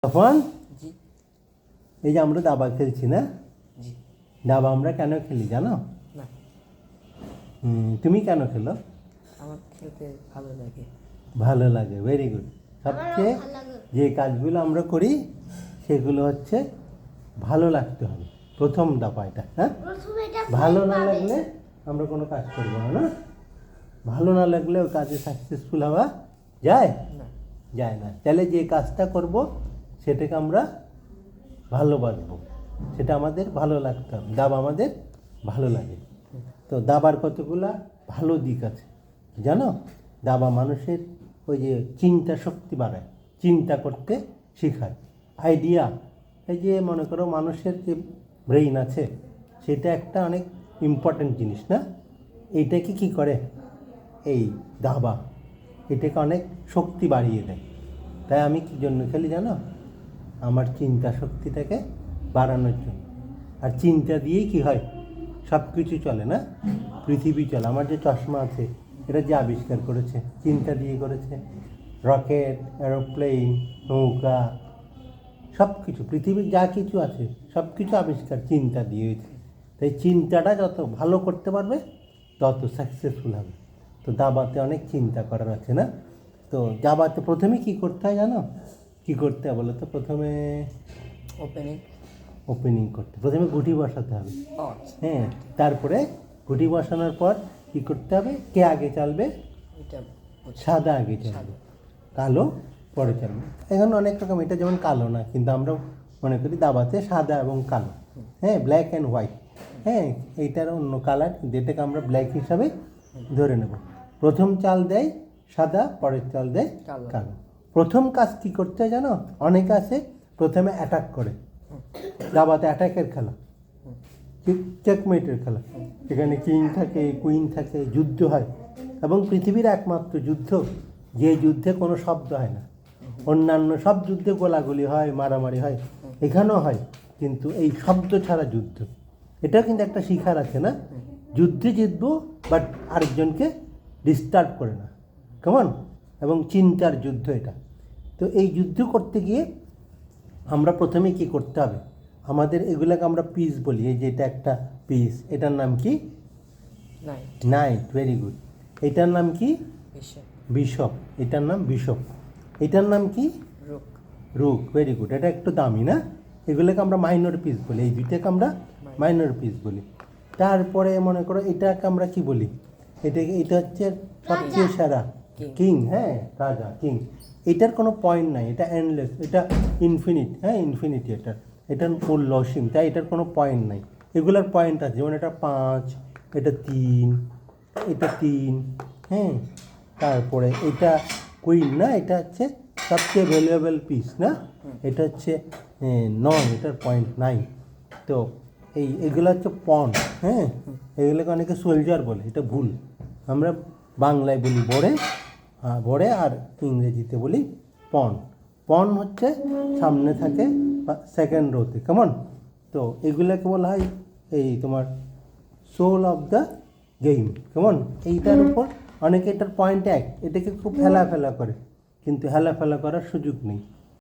তখন জি এই যে আমরা দাবা খেলছি না, জি দাবা আমরা কেন খেলি জানো? না তুমি কেন খেলো? আমার খেলতে ভালো লাগে। ভালো লাগে, ভেরি গুড। সবচেয়ে যে কাজগুলো আমরা করি সেগুলো হচ্ছে ভালো লাগতে হবে, প্রথম দাবা এটা। হ্যাঁ, ভালো না লাগলে আমরা কোনো কাজ করবো না। না, ভালো না লাগলে ওই কাজে সাকসেসফুল হওয়া যায় না যায় না। তাহলে যে কাজটা করব সেটাকে আমরা ভালোবাসবো, সেটা আমাদের ভালো লাগতে হবে। দাবা আমাদের ভালো লাগে। তো দাবার কতগুলা ভালো দিক আছে জানো? দাবা মানুষের ওই যে চিন্তা শক্তি বাড়ায়, চিন্তা করতে শেখায়, আইডিয়া। এই যে মনে করো মানুষের যে ব্রেইন আছে সেটা একটা অনেক ইম্পর্ট্যান্ট জিনিস না? এইটাকে কি করে এই দাবা, এটাকে অনেক শক্তি বাড়িয়ে দেয়। তাই আমি কী জন্য খেলি জানো? আমার চিন্তা শক্তিটাকে বাড়ানোর জন্য। আর চিন্তা দিয়েই কি হয়, সব কিছু চলে না, পৃথিবী চলে। আমার যে চশমা আছে এটা যে আবিষ্কার করেছে চিন্তা দিয়ে করেছে। রকেট, এরোপ্লেন, নৌকা, সব কিছু পৃথিবীর যা কিছু আছে সব কিছু আবিষ্কার চিন্তা দিয়ে হয়েছে। তাই চিন্তাটা যত ভালো করতে পারবে তত সাকসেসফুল হবে। তো দাবাতে অনেক চিন্তা করার আছে না? তো দাবাতে প্রথমে কি করতে হয় জানো? কি করতে হয় বলো তো? প্রথমে ওপেনিং করতে, প্রথমে গুটি বসাতে হবে। হ্যাঁ, তারপরে গুটি বসানোর পর কি করতে হবে? কে আগে চালবে? সাদা আগে চালবে, কালো পরে চালবে। এখন অনেক রকম, এটা যেমন কালো না, কিন্তু আমরা মনে করি দাবাতে সাদা এবং কালো। হ্যাঁ, ব্ল্যাক অ্যান্ড হোয়াইট। হ্যাঁ, এইটার অন্য কালার, কিন্তু এটাকে আমরা ব্ল্যাক হিসাবে ধরে নেব। প্রথম চাল দেয় সাদা, পরের চাল দেয় কালো। প্রথম কাজ কী করতে হয় জানো? অনেকে আছে প্রথমে অ্যাটাক করে। দাবাতে অ্যাটাকের খেলা, চেকমেটের খেলা, এখানে কিং থাকে, কুইন থাকে, যুদ্ধ হয়। এবং পৃথিবীর একমাত্র যুদ্ধ যে যুদ্ধে কোনো শব্দ হয় না। অন্যান্য সব যুদ্ধে গোলাগুলি হয়, মারামারি হয়, এখানেও হয়, কিন্তু এই শব্দ ছাড়া যুদ্ধ। এটাও কিন্তু একটা শিখার আছে না? যুদ্ধে জিতবো, বাট আরেকজনকে ডিস্টার্ব করে না, কেমন? এবং চিন্তার যুদ্ধ এটা। তো এই যুদ্ধ করতে গিয়ে আমরা প্রথমে কি করতে হবে? আমাদের এগুলোকে আমরা পিস বলি। এই যে এটা একটা পিস, এটার নাম কি? নাইট। Very good. এটার নাম কি? বিশপ। এটার নাম বিশপ। এটার নাম কি? রুক। Very good. এটা একটু দামি না? এগুলোকে আমরা মাইনর পিস বলি, এই দুইটাকে আমরা মাইনর পিস বলি। তারপরে মনে করো এটাকে আমরা কি বলি? এটা হচ্ছে সবচেয়ে সেরা, কিং। হ্যাঁ, রাজা, কিং। এটার কোনো পয়েন্ট নাই, এটা এন্ডলেস, এটা ইনফিনিট। হ্যাঁ, ইনফিনিটি এটার ফুল লসিং, তাই এটার কোনো পয়েন্ট নাই। এগুলোর পয়েন্ট আছে, যেমন এটা 5, এটা 3, এটা 3। হ্যাঁ, তারপরে এটা কুইন না, এটা হচ্ছে সবচেয়ে ভ্যালুয়েবল পিস না? এটা হচ্ছে 9, এটার পয়েন্ট 9। তো এগুলো হচ্ছে পণ। হ্যাঁ, এগুলোকে অনেকে সোলজার বলে, এটা ভুল। আমরা বাংলায় বলি বড়ে, বড়ে, আর ইংরেজিতে বলি পণ। পণ হচ্ছে সামনে থাকে সেকেন্ড রোতে, কেমন? তো এগুলোকে বলা হয় এই তোমার সোল অফ দ্য গেম, কেমন? এইটার উপর অনেকে এটার পয়েন্ট 1, এটাকে খুব হেলাফেলা করে, কিন্তু হেলাফেলা করার সুযোগ নেই।